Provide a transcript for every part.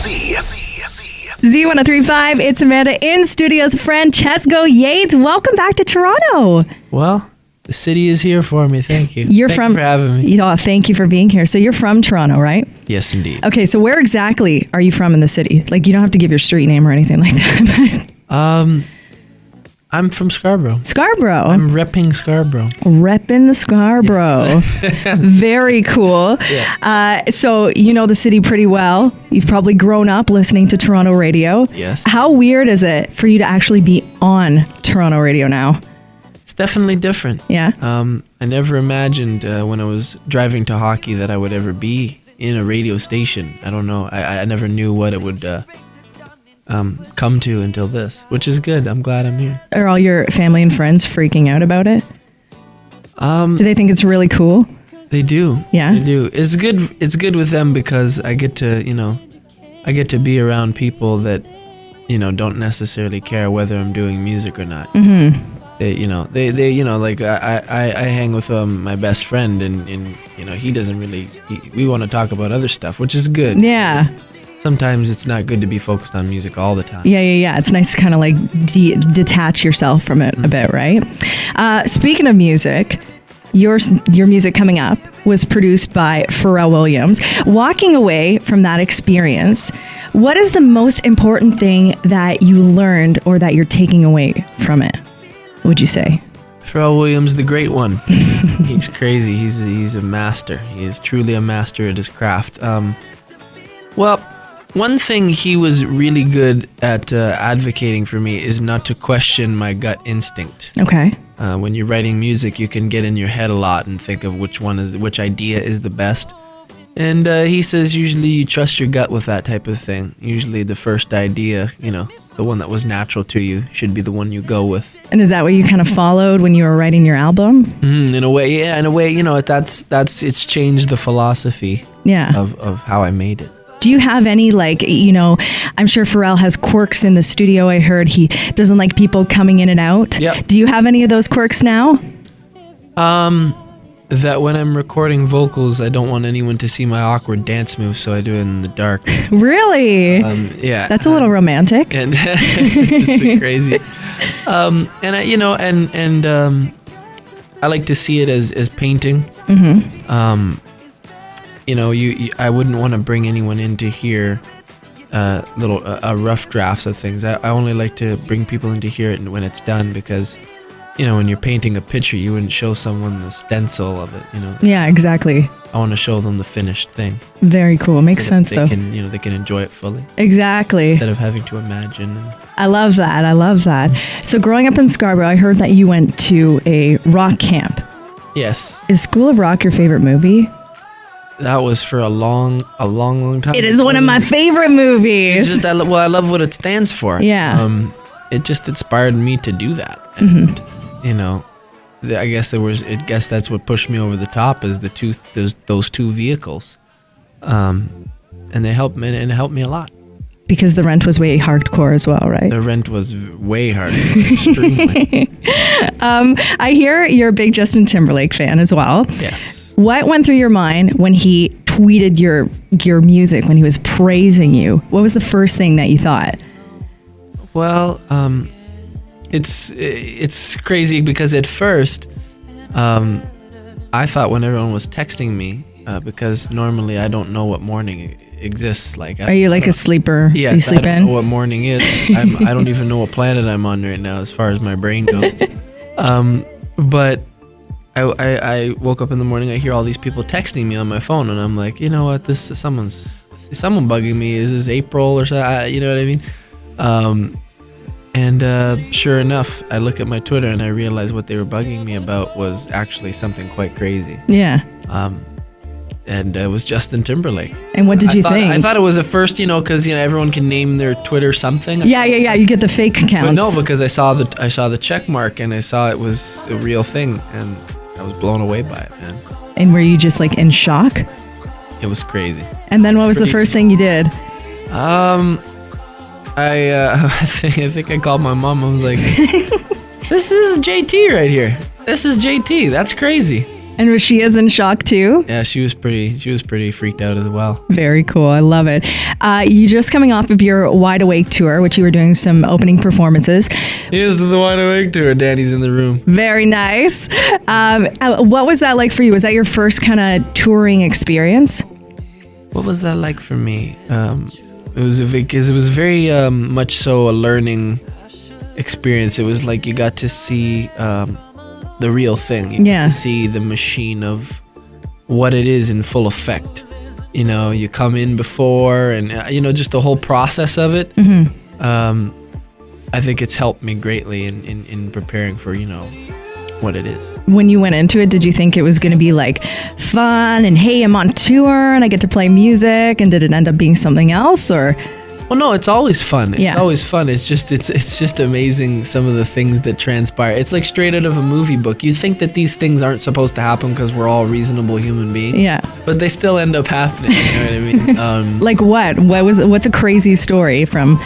Z103.5, it's Amanda in studios. Francesco Yates, welcome back to Toronto. Well, the city is here for me. Thank you. Thank you for having me. Oh, thank you for being here. So you're from Toronto, right? Yes, indeed. Okay, so where exactly are you from in the city? Like, you don't have to give your street name or anything like that. I'm from Scarborough. Scarborough. I'm repping Scarborough. Repping the Scarborough. Yeah. Very cool. Yeah. So you know the city pretty well. You've probably grown up listening to Toronto radio. Yes. How weird is it for you to actually be on Toronto radio now? It's definitely different. Yeah. I never imagined when I was driving to hockey that I would ever be in a radio station. I don't know. I never knew what it would come to until this, which is good. I'm glad I'm here. Are all your family and friends freaking out about it? Do they think it's really cool? They do. Yeah. They do. It's good. It's good with them because I get to be around people that, don't necessarily care whether I'm doing music or not. Mm-hmm. I hang with my best friend and he doesn't really, we want to talk about other stuff, which is good. Yeah. Sometimes it's not good to be focused on music all the time. Yeah. It's nice to kind of like detach yourself from it a bit, right? Speaking of music, your music coming up was produced by Pharrell Williams. Walking away from that experience, what is the most important thing that you learned or that you're taking away from it, would you say? Pharrell Williams, the great one. He's crazy. He's a master. He is truly a master at his craft. Well, one thing he was really good at advocating for me is not to question my gut instinct. Okay. When you're writing music, you can get in your head a lot and think of which idea is the best. And he says usually you trust your gut with that type of thing. Usually the first idea, the one that was natural to you should be the one you go with. And is that what you kind of followed when you were writing your album? In a way, it's changed the philosophy of how I made it. Do you have any, I'm sure Pharrell has quirks in the studio. I heard he doesn't like people coming in and out. Yep. Do you have any of those quirks now? That when I'm recording vocals, I don't want anyone to see my awkward dance moves, so I do it in the dark. Really? Yeah. That's a little romantic. And it's crazy. I like to see it as painting. Mm-hmm. I wouldn't want to bring anyone in to hear rough drafts of things. I only like to bring people in to hear it when it's done because, when you're painting a picture, you wouldn't show someone the stencil of it, Yeah, exactly. I want to show them the finished thing. Very cool. Makes sense, though. They can enjoy it fully. Exactly. Instead of having to imagine. I love that. So growing up in Scarborough, I heard that you went to a rock camp. Yes. Is School of Rock your favorite movie? That was for a long time. It is one of my favorite movies. It's just, I love what it stands for. Yeah. It just inspired me to do that. And, I guess that's what pushed me over the top is those two vehicles. And they helped me, and it helped me a lot. Because the rent was way hardcore as well, right? The rent was way hardcore, extremely. I hear you're a big Justin Timberlake fan as well. Yes. What went through your mind when he tweeted your music, when he was praising you? What was the first thing that you thought? Well, it's crazy because at first, I thought when everyone was texting me, because normally I don't know what morning exists. Are you like a sleeper? Yes, you sleep I don't in? know what morning is. I don't even know what planet I'm on right now as far as my brain goes. But I woke up in the morning, I hear all these people texting me on my phone, and I'm like, you know what, someone bugging me. Is this April or something? You know what I mean? And sure enough, I look at my Twitter and I realize what they were bugging me about was actually something quite crazy. Yeah. And it was Justin Timberlake. And what did you think? I thought it was a first, because everyone can name their Twitter something. Yeah. You get the fake accounts. But no, because I saw the check mark and I saw it was a real thing, and I was blown away by it, man. And were you just like in shock? It was crazy. And then what was the first thing you did? I think I called my mom. I was like, this is JT right here. This is JT. That's crazy. And was she as in shock too? Yeah, she was pretty freaked out as well. Very cool. I love it. You just coming off of your Wide Awake tour, which you were doing some opening performances. Here's the Wide Awake tour. Daddy's in the room. Very nice. What was that like for you? Was that your first kind of touring experience? What was that like for me? It was very much so a learning experience. It was like you got to see the real thing. You got to see the machine of what it is in full effect. You know, you come in before and, just the whole process of it. Mm-hmm. I think it's helped me greatly in preparing for, what it is. When you went into it, did you think it was going to be like fun and, hey, I'm on tour and I get to play music, and did it end up being something else, or? Well, no, it's always fun. It's always fun. It's just amazing, some of the things that transpire. It's like straight out of a movie book. You think that these things aren't supposed to happen because we're all reasonable human beings. Yeah. But they still end up happening. You know what I mean? Like what? What's a crazy story from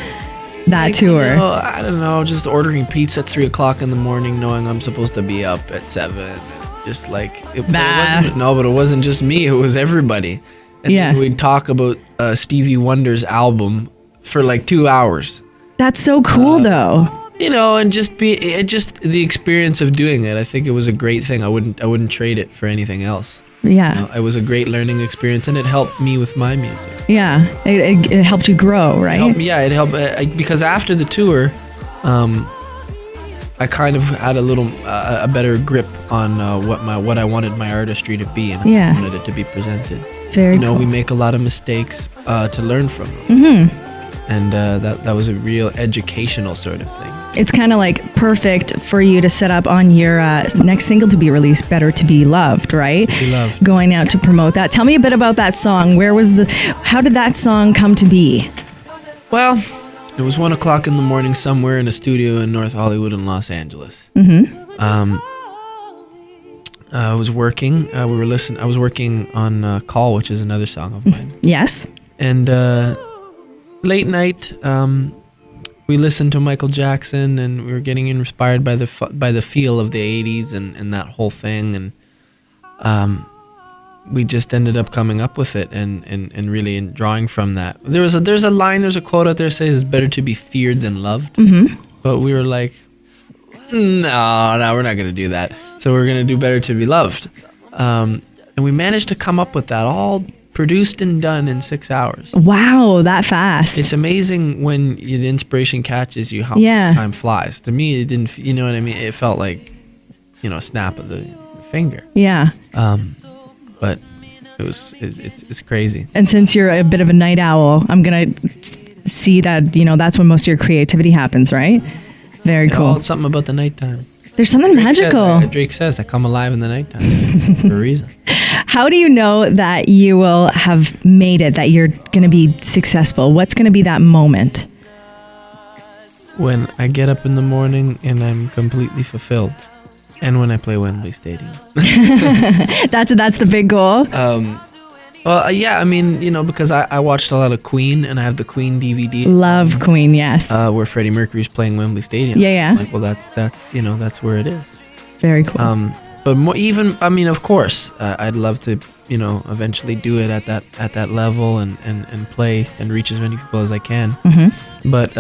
that tour? I don't know. Just ordering pizza at 3:00 in the morning, knowing I'm supposed to be up at 7. Just like it wasn't just me. It was everybody. And then we'd talk about Stevie Wonder's album for like 2 hours. That's so cool, though. And just the experience of doing it. I think it was a great thing. I wouldn't trade it for anything else. Yeah. It was a great learning experience, and it helped me with my music. Yeah, it helped you grow, right? It helped because after the tour, I kind of had a better grip on what I wanted my artistry to be, and I wanted it to be presented. Very cool. We make a lot of mistakes to learn from them. Mm-hmm. And that was a real educational sort of thing. It's kind of like perfect for you to set up on your next single to be released, Better to Be Loved, right? Be Loved. Going out to promote that. Tell me a bit about that song. How did that song come to be? Well, it was 1:00 in the morning somewhere in a studio in North Hollywood in Los Angeles. Mm-hmm. I was working. I was working on Call, which is another song of mine. Yes. And late night, we listened to Michael Jackson, and we were getting inspired by the feel of the 80s and that whole thing, and we just ended up coming up with it and really drawing from that. There's a quote out there that says it's better to be feared than loved. Mm-hmm. But we were like, no, we're not going to do that. So we're going to do Better to Be Loved. And we managed to come up with that all produced and done in 6 hours. Wow, that fast. It's amazing when the inspiration catches you how time flies. To me, it didn't, you know what I mean? It felt like, a snap of the finger. Yeah. But it's crazy. And since you're a bit of a night owl, I'm going to see that, that's when most of your creativity happens, right? Very cool. It's something about the nighttime. There's something magical. Drake says, I come alive in the nighttime for a reason. How do you know that you will have made it, that you're going to be successful? What's going to be that moment? When I get up in the morning and I'm completely fulfilled. And when I play Wembley Stadium. That's the big goal? Well, yeah, I mean, because I watched a lot of Queen, and I have the Queen DVD. Love Queen, yes. Where Freddie Mercury's playing Wembley Stadium. Yeah. Like, well, that's where it is. Very cool. But of course, I'd love to, eventually do it at that level and play and reach as many people as I can. Mm-hmm. But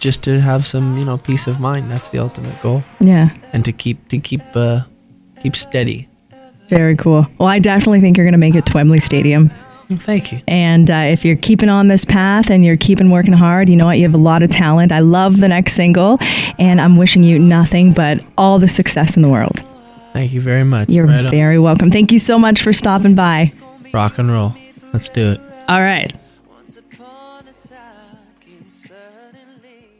just to have some, peace of mind, that's the ultimate goal. Yeah. And to keep steady. Very cool. Well, I definitely think you're going to make it to Wembley Stadium. Thank you. And if you're keeping on this path and you're keeping working hard, you know what? You have a lot of talent. I love the next single, and I'm wishing you nothing but all the success in the world. Thank you very much. You're very welcome. Thank you so much for stopping by. Rock and roll. Let's do it. All right. Once upon a time came suddenly.